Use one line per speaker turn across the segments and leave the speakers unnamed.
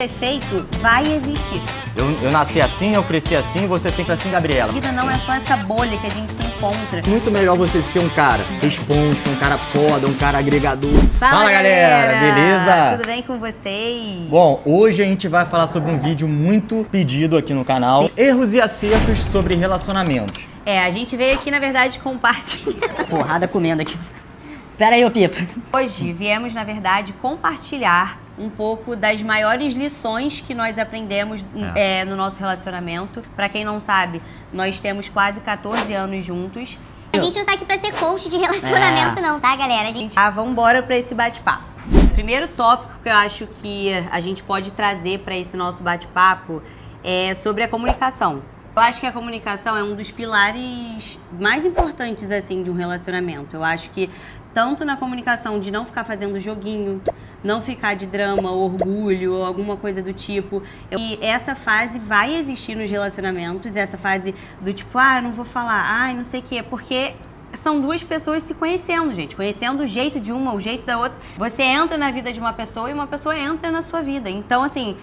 Defeito vai existir.
Eu nasci assim, eu cresci assim, você sempre assim, Gabriela.
A vida não é só essa bolha que a gente se encontra.
Muito melhor você ser um cara responsa, um cara foda, um cara agregador.
Fala galera,
beleza?
Tudo bem com vocês?
Bom, hoje a gente vai falar sobre um vídeo muito pedido aqui no canal. Sim. Erros e acertos sobre relacionamentos.
A gente veio aqui, na verdade, compartilhar.
Porrada comendo aqui. Pera aí, ô Pipa.
Hoje viemos, na verdade, compartilhar um pouco das maiores lições que nós aprendemos no nosso relacionamento. Pra quem não sabe, nós temos quase 14 anos juntos.
A gente não tá aqui pra ser coach de relacionamento não, tá, galera?
Vamos embora pra esse bate-papo. Primeiro tópico que eu acho que a gente pode trazer pra esse nosso bate-papo é sobre a comunicação. Eu acho que a comunicação é um dos pilares mais importantes, assim, de um relacionamento. Eu acho que tanto na comunicação de não ficar fazendo joguinho, não ficar de drama, orgulho ou alguma coisa do tipo. E essa fase vai existir nos relacionamentos, essa fase do tipo, não vou falar, não sei o quê, porque são duas pessoas se conhecendo, gente. Conhecendo o jeito de uma, o jeito da outra. Você entra na vida de uma pessoa e uma pessoa entra na sua vida. Então, assim,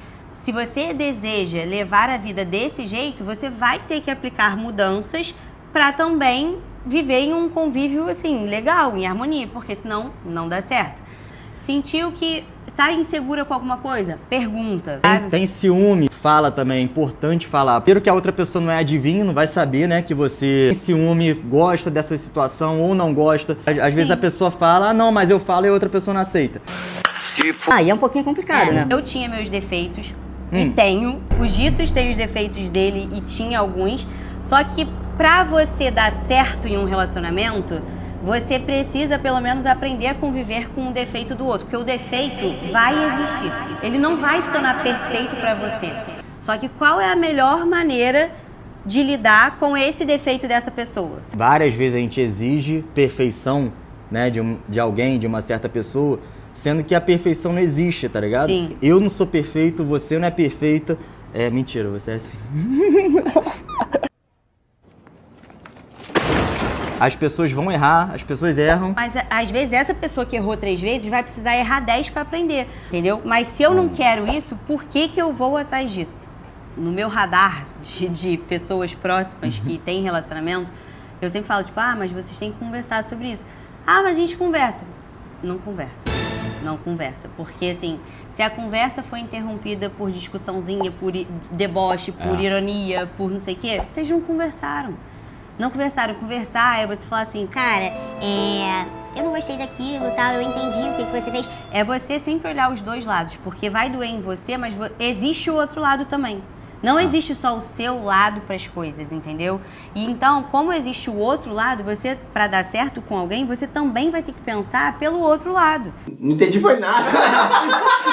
se você deseja levar a vida desse jeito, você vai ter que aplicar mudanças para também viver em um convívio, assim, legal, em harmonia, porque senão não dá certo. Sentiu que tá insegura com alguma coisa? Pergunta.
Tem ciúme? Fala também, é importante falar. Primeiro que a outra pessoa não é adivinho, não vai saber, né, que você tem ciúme, gosta dessa situação ou não gosta. Às vezes a pessoa fala, não, mas eu falo e a outra pessoa não aceita.
Aí é um pouquinho complicado, né?
Eu tinha meus defeitos e tenho. O Gitos tem os defeitos dele e tinha alguns. Só que pra você dar certo em um relacionamento, você precisa pelo menos aprender a conviver com o defeito do outro. Porque o defeito vai existir. Ele não vai se tornar perfeito pra você. Só que qual é a melhor maneira de lidar com esse defeito dessa pessoa?
Várias vezes a gente exige perfeição, né, de alguém, de uma certa pessoa, sendo que a perfeição não existe, tá ligado?
Sim.
Eu não sou perfeito, você não é perfeita. Mentira, você é assim. As pessoas vão errar, as pessoas erram.
Mas às vezes essa pessoa que errou 3 vezes vai precisar errar 10 pra aprender, entendeu? Mas se eu não quero isso, por que eu vou atrás disso? No meu radar de pessoas próximas que têm relacionamento, eu sempre falo, tipo, mas vocês têm que conversar sobre isso. Mas a gente conversa. Não conversa. Não conversa. Porque, assim, se a conversa foi interrompida por discussãozinha, por deboche, por ironia, por não sei o quê, vocês não conversaram. Não conversaram. Conversar é você falar assim,
cara, eu não gostei daquilo, tal, eu entendi o que você fez.
É você sempre olhar os dois lados, porque vai doer em você, mas existe o outro lado também. Não existe só o seu lado para as coisas, entendeu? E então, como existe o outro lado, você, para dar certo com alguém, você também vai ter que pensar pelo outro lado.
Não entendi foi nada.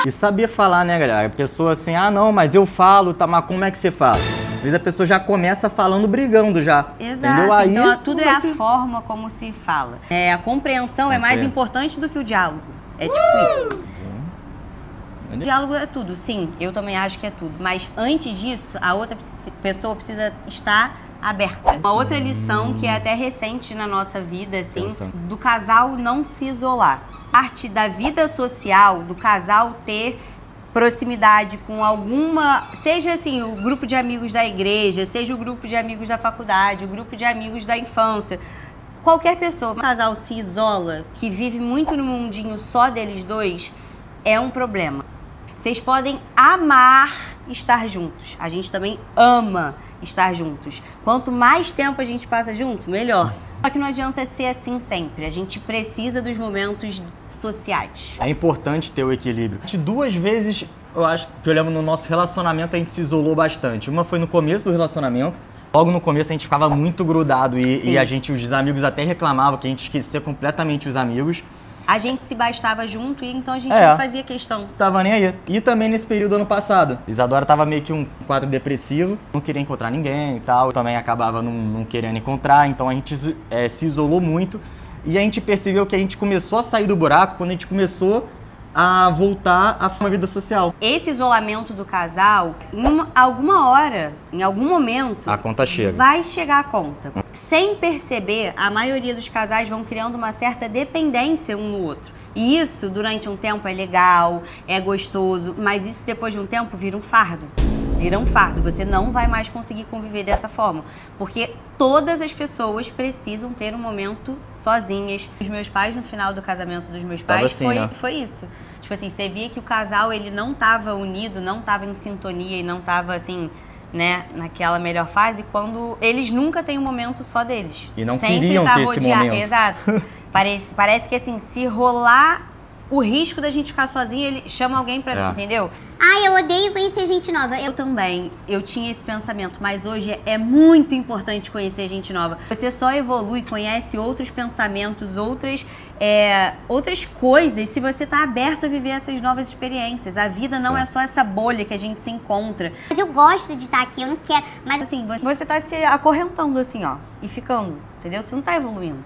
E saber falar, né, galera? A pessoa assim, não, mas eu falo, tá, mas como é que você fala? Às vezes a pessoa já começa falando, brigando já.
Exato.
Entendeu? Aí,
então, tudo é a forma como se fala. A compreensão é mais importante do que o diálogo. É tipo isso. O diálogo é tudo, sim, eu também acho que é tudo. Mas antes disso, a outra pessoa precisa estar aberta. Uma outra lição que é até recente na nossa vida, assim, do casal não se isolar. Parte da vida social, do casal ter proximidade com alguma, seja assim, o grupo de amigos da igreja, seja o grupo de amigos da faculdade, o grupo de amigos da infância. Qualquer pessoa, um casal se isola, que vive muito no mundinho só deles dois, é um problema. Vocês podem amar estar juntos. A gente também ama estar juntos. Quanto mais tempo a gente passa junto, melhor. Só que não adianta ser assim sempre. A gente precisa dos momentos sociais.
É importante ter o equilíbrio. 2 vezes, eu acho que eu lembro no nosso relacionamento, a gente se isolou bastante. Uma foi no começo do relacionamento. Logo no começo a gente ficava muito grudado e os amigos até reclamavam que a gente esquecia completamente os amigos.
A gente se bastava junto e então a gente não fazia questão.
Tava nem aí. E também nesse período ano passado. Isadora tava meio que um quadro depressivo, não queria encontrar ninguém e tal. Eu também acabava não querendo encontrar, então a gente se isolou muito. E a gente percebeu que a gente começou a sair do buraco quando a gente começou a voltar a uma vida social.
Esse isolamento do casal, em alguma hora, em algum momento,
a conta chega.
Vai chegar a conta. Sem perceber, a maioria dos casais vão criando uma certa dependência um no outro. E isso, durante um tempo, é legal, é gostoso, mas isso depois de um tempo vira um fardo. Vira um fardo, você não vai mais conseguir conviver dessa forma. Porque todas as pessoas precisam ter um momento sozinhas. Os meus pais, no final do casamento dos meus pais,
assim, né?
foi isso. Tipo assim, você via que o casal, ele não tava unido, não tava em sintonia e não tava assim, né, naquela melhor fase, quando eles nunca têm um momento só deles.
E não
sempre
queriam
tá
ter esse momento.
Exato. Parece que assim, se rolar o risco da gente ficar sozinho, ele chama alguém pra, entendeu?
Ai, eu odeio conhecer gente nova.
Eu também, eu tinha esse pensamento, mas hoje é muito importante conhecer gente nova. Você só evolui, conhece outros pensamentos, outras coisas, se você tá aberto a viver essas novas experiências. A vida não é só essa bolha que a gente se encontra.
Mas eu gosto de estar aqui, eu não quero. Mas
assim, você tá se acorrentando assim, ó, e ficando, entendeu? Você não tá evoluindo.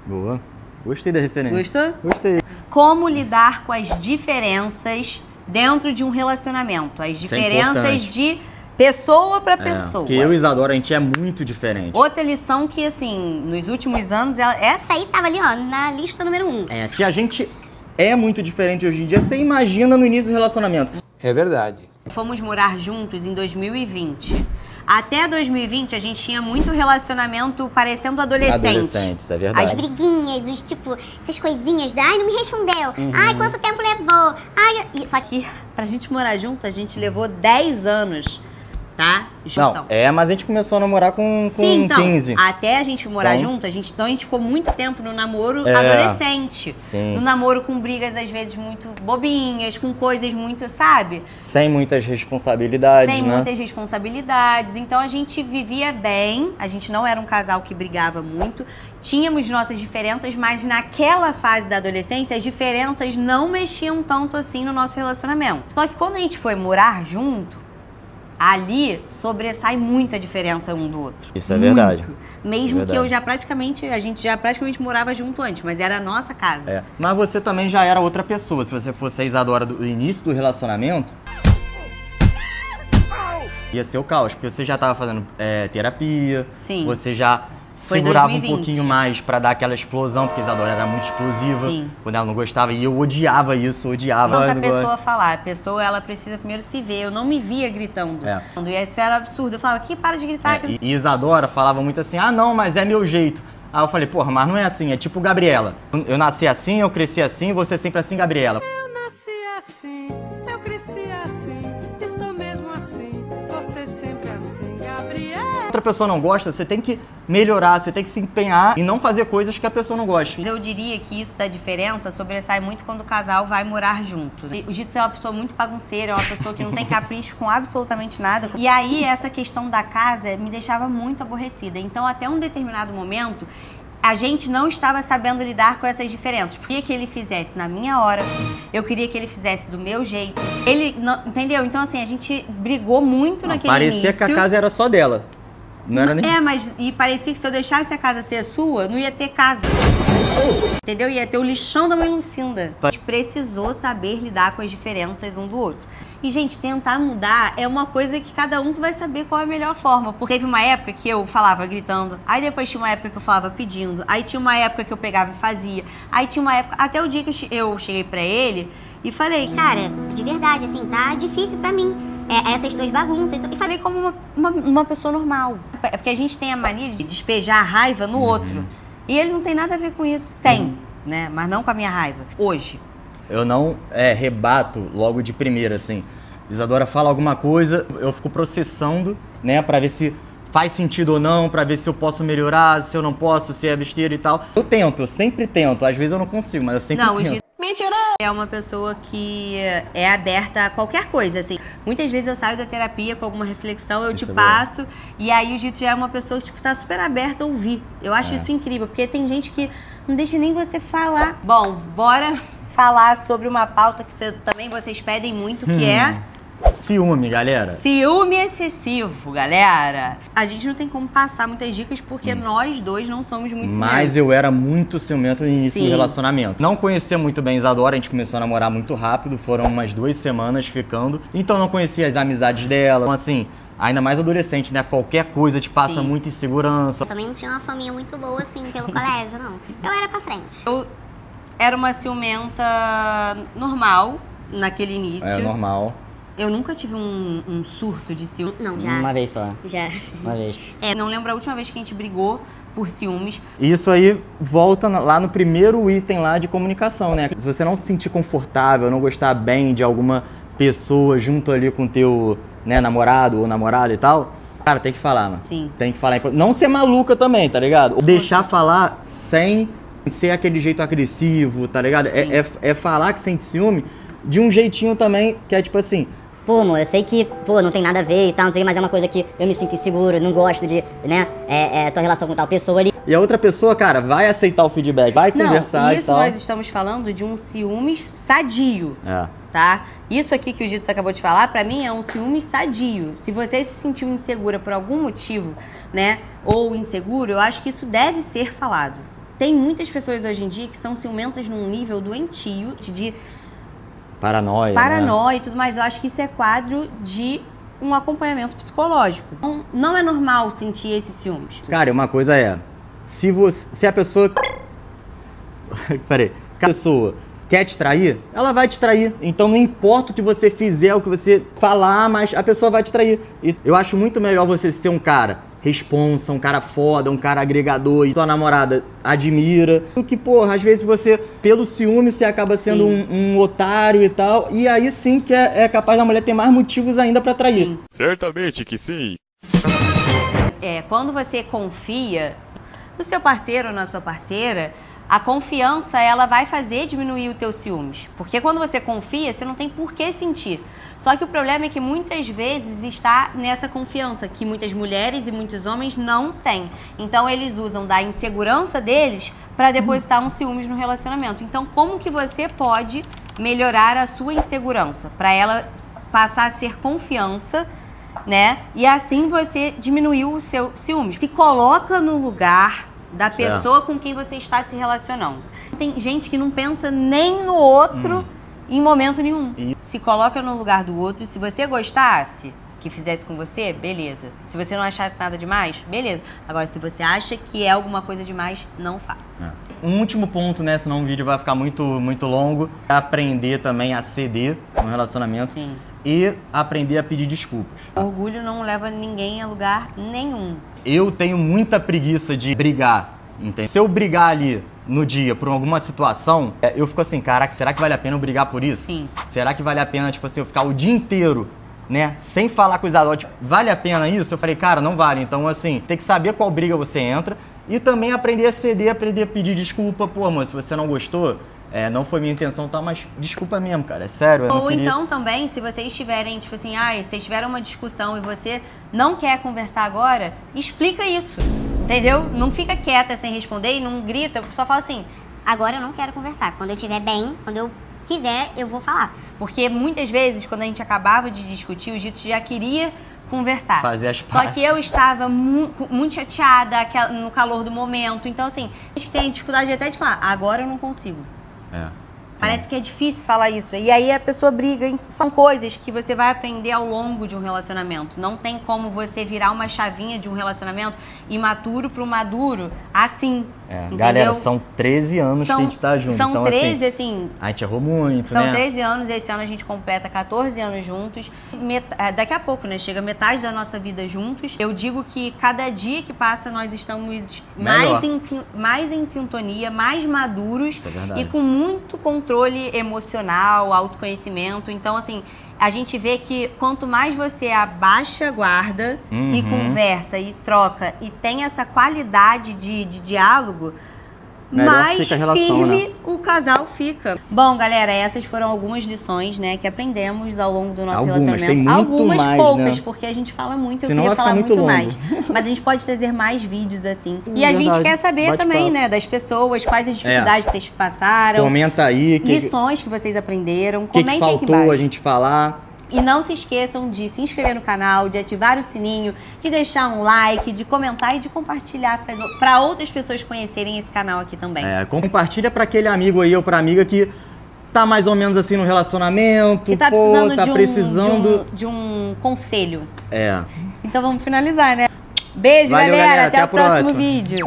Boa. Gostei da referência.
Gostou?
Gostei.
Como lidar com as diferenças dentro de um relacionamento? As diferenças de pessoa para pessoa.
Porque eu e Isadora, a gente é muito diferente.
Outra lição que, assim, nos últimos anos, essa aí tava ali, ó, na lista número 1.
Se a gente é muito diferente hoje em dia, você imagina no início do relacionamento.
É verdade.
Fomos morar juntos em 2020. Até 2020, a gente tinha muito relacionamento parecendo adolescente.
Adolescentes, é verdade.
as briguinhas, os tipo, essas coisinhas da ai, não me respondeu. Ai, quanto tempo levou? Ai,
Só que pra gente morar junto, a gente levou 10 anos, tá?
Não, mas a gente começou a namorar com
Sim, então,
15.
Até a gente morar junto, a gente ficou muito tempo no namoro adolescente.
Sim.
No namoro com brigas, às vezes, muito bobinhas, com coisas muito, sabe?
Sem muitas responsabilidades,
Sem
né?
muitas responsabilidades. Então a gente vivia bem, a gente não era um casal que brigava muito, tínhamos nossas diferenças, mas naquela fase da adolescência, as diferenças não mexiam tanto assim no nosso relacionamento. Só que quando a gente foi morar junto, ali sobressai muito a diferença um do outro.
Isso é verdade.
Mesmo que a gente já praticamente morava junto antes, mas era a nossa casa.
Mas você também já era outra pessoa. Se você fosse a Isadora do início do relacionamento, ia ser o caos, porque você já tava fazendo terapia.
Sim.
Você já segurava um pouquinho mais pra dar aquela explosão, porque a Isadora era muito explosiva.
Sim.
Quando ela não gostava, e eu odiava isso, odiava.
Não que a pessoa falar, a pessoa ela precisa primeiro se ver. Eu não me via gritando. E isso era absurdo. Eu falava, aqui, para de gritar.
E Isadora falava muito assim, ah não, mas é meu jeito. Aí eu falei, porra, mas não é assim, é tipo Gabriela. Eu nasci assim, eu cresci assim, você sempre assim, Gabriela.
Eu nasci assim, eu cresci assim, e sou mesmo assim, você sempre assim, Gabriela.
Outra pessoa não gosta, você tem que melhorar, você tem que se empenhar e não fazer coisas que a pessoa não gosta.
Eu diria que isso da diferença sobressai muito quando o casal vai morar junto. O Gito é uma pessoa muito bagunceira, é uma pessoa que não tem capricho com absolutamente nada. E aí, essa questão da casa me deixava muito aborrecida. Então, até um determinado momento, a gente não estava sabendo lidar com essas diferenças. Eu queria que ele fizesse na minha hora, eu queria que ele fizesse do meu jeito. Ele, não, entendeu? Então, assim, a gente brigou muito naquele início.
Parecia que a casa era só dela. Não era nem...
mas e parecia que se eu deixasse a casa ser sua, não ia ter casa. Entendeu? Ia ter o lixão da mãe Lucinda. A gente precisou saber lidar com as diferenças um do outro. E, gente, tentar mudar é uma coisa que cada um vai saber qual é a melhor forma. Porque teve uma época que eu falava gritando, aí depois tinha uma época que eu falava pedindo, aí tinha uma época que eu pegava e fazia, aí tinha uma época, até o dia que eu cheguei pra ele e falei,
cara, de verdade, assim, tá difícil pra mim. Essas tuas bagunças.
E falei como uma pessoa normal. É porque a gente tem a mania de despejar a raiva no outro. E ele não tem nada a ver com isso. Tem, né? Mas não com a minha raiva. Hoje.
Eu não rebato logo de primeira, assim. Isadora fala alguma coisa, eu fico processando, né? Pra ver se faz sentido ou não, pra ver se eu posso melhorar, se eu não posso, se é besteira e tal. Eu tento, eu sempre tento. Às vezes eu não consigo, mas eu sempre tento.
É uma pessoa que é aberta a qualquer coisa, assim. Muitas vezes eu saio da terapia com alguma reflexão, eu te passo, e aí o Gito já é uma pessoa que, tipo, tá super aberta a ouvir. Eu acho isso incrível, porque tem gente que não deixa nem você falar. Bom, bora falar sobre uma pauta que também vocês pedem muito, que é...
Ciúme, galera.
Ciúme excessivo, galera. A gente não tem como passar muitas dicas porque nós dois não somos muito ciumentos.
Mas eu era muito ciumento no início do relacionamento. Não conhecia muito bem Isadora, a gente começou a namorar muito rápido, foram umas 2 semanas ficando. Então não conhecia as amizades dela. Então, assim, ainda mais adolescente, né? Qualquer coisa te passa muita insegurança.
Eu também não tinha uma família muito boa, assim, pelo colégio, não. Eu era pra frente.
era uma ciumenta normal naquele início.
É normal.
Eu nunca tive um surto de ciúme.
Não, já.
Uma vez só.
Já.
Uma vez.
Não lembro a última vez que a gente brigou por ciúmes.
Isso aí volta lá no primeiro item lá de comunicação, né? Se você não se sentir confortável, não gostar bem de alguma pessoa junto ali com teu, né, namorado ou namorada e tal, cara, tem que falar, mano.
Sim.
Tem que falar. Não ser maluca também, tá ligado? Deixar falar sem ser aquele jeito agressivo, tá ligado? É falar que sente ciúme de um jeitinho também que é tipo assim...
Pô, amor, eu sei que, pô, não tem nada a ver e tal, não sei, mas é uma coisa que eu me sinto inseguro, não gosto de, né, tua relação com tal pessoa ali.
E a outra pessoa, cara, vai aceitar o feedback, vai conversar e
isso
tal.
nós estamos falando de um ciúmes sadio,
É.
tá? Isso aqui que o Gito acabou de falar, pra mim, é um ciúmes sadio. Se você se sentiu insegura por algum motivo, né, ou inseguro, eu acho que isso deve ser falado. Tem muitas pessoas hoje em dia que são ciumentas num nível doentio, de
Paranoia,
paranoia e tudo mais. Eu acho que isso é quadro de um acompanhamento psicológico. Não é normal sentir esses ciúmes.
Cara, uma coisa é, se a pessoa... Peraí. Se a pessoa quer te trair, ela vai te trair. Então não importa o que você fizer, o que você falar, mas a pessoa vai te trair. E eu acho muito melhor você ser um cara responsa, um cara foda, um cara agregador e tua namorada admira. Do que, porra, às vezes você, pelo ciúme, você acaba sendo um otário e tal. E aí sim que é capaz da mulher ter mais motivos ainda pra trair.
Sim.
Certamente que sim.
Quando você confia no seu parceiro ou na sua parceira, a confiança, ela vai fazer diminuir o teu ciúmes. Porque quando você confia, você não tem por que sentir. Só que o problema é que muitas vezes está nessa confiança, que muitas mulheres e muitos homens não têm. Então eles usam da insegurança deles para depositar um ciúmes no relacionamento. Então como que você pode melhorar a sua insegurança? Para ela passar a ser confiança, né? E assim você diminuiu o seu ciúmes. Se coloca no lugar da pessoa com quem você está se relacionando. Tem gente que não pensa nem no outro em momento nenhum. Se coloca no lugar do outro. Se você gostasse que fizesse com você, beleza. Se você não achasse nada demais, beleza. Agora, se você acha que é alguma coisa demais, não faça.
Um último ponto, né, senão o vídeo vai ficar muito longo, é aprender também a ceder no relacionamento.
Sim.
E aprender a pedir desculpas.
Orgulho não leva ninguém a lugar nenhum.
Eu tenho muita preguiça de brigar, entende? Se eu brigar ali no dia por alguma situação, eu fico assim, caraca, será que vale a pena eu brigar por isso?
Sim.
Será que vale a pena, tipo assim, eu ficar o dia inteiro, né, sem falar com os adultos? Tipo, vale a pena isso? Eu falei, cara, não vale. Então, assim, tem que saber qual briga você entra e também aprender a ceder, aprender a pedir desculpa. Pô, amor, se você não gostou, não foi minha intenção, tá? Mas desculpa mesmo, cara, é sério. Eu
Ou então também, se vocês tiverem, tipo assim, se vocês tiveram uma discussão e você não quer conversar agora, explica isso, entendeu? Não fica quieta sem responder e não grita, só fala assim,
Agora eu não quero conversar. Quando eu estiver bem, quando eu quiser, eu vou falar.
porque muitas vezes, quando a gente acabava de discutir, o Gito já queria conversar.
Fazer as
Só
pazes.
que eu estava muito chateada no calor do momento. Então, assim, a gente tem dificuldade até de falar, agora eu não consigo. Parece que é difícil falar isso. E aí a pessoa briga. São coisas que você vai aprender ao longo de um relacionamento. Não tem como você virar uma chavinha de um relacionamento imaturo para o maduro assim. Entendeu?
Galera, são 13 anos que a gente tá junto.
São
então,
13, assim,
a gente errou muito,
são
né?
13 anos, esse ano a gente completa 14 anos juntos. Daqui a pouco, né? Chega metade da nossa vida juntos. Eu digo que cada dia que passa nós estamos mais em sintonia, mais maduros.
Isso é verdade.
E com muito controle emocional, autoconhecimento. Então, assim, a gente vê que quanto mais você abaixa a guarda e conversa e troca e tem essa qualidade de diálogo,
melhor
mais
fica a relação,
firme
né?
o casal fica. Bom, galera, essas foram algumas lições, né, que aprendemos ao longo do nosso relacionamento.
Tem muito
Algumas
mais,
poucas,
né?
porque a gente fala muito, eu
Senão
queria
vai
falar
ficar muito longo.
mais. Mas a gente pode trazer mais vídeos assim. E a gente
Verdade.
quer saber
Bate-papo.
também, né, das pessoas, quais as dificuldades que vocês passaram,
Comenta aí
lições que vocês aprenderam,
o que
comentem aqui
faltou
embaixo.
a gente falar.
E não se esqueçam de se inscrever no canal, de ativar o sininho, de deixar um like, de comentar e de compartilhar para outras pessoas conhecerem esse canal aqui também.
Compartilha pra aquele amigo aí ou pra amiga que tá mais ou menos assim no relacionamento,
Que tá precisando de um conselho. Então vamos finalizar, né? Beijo,
Valeu,
galera.
galera.
Até
Até
o
a
próximo
próxima.
vídeo.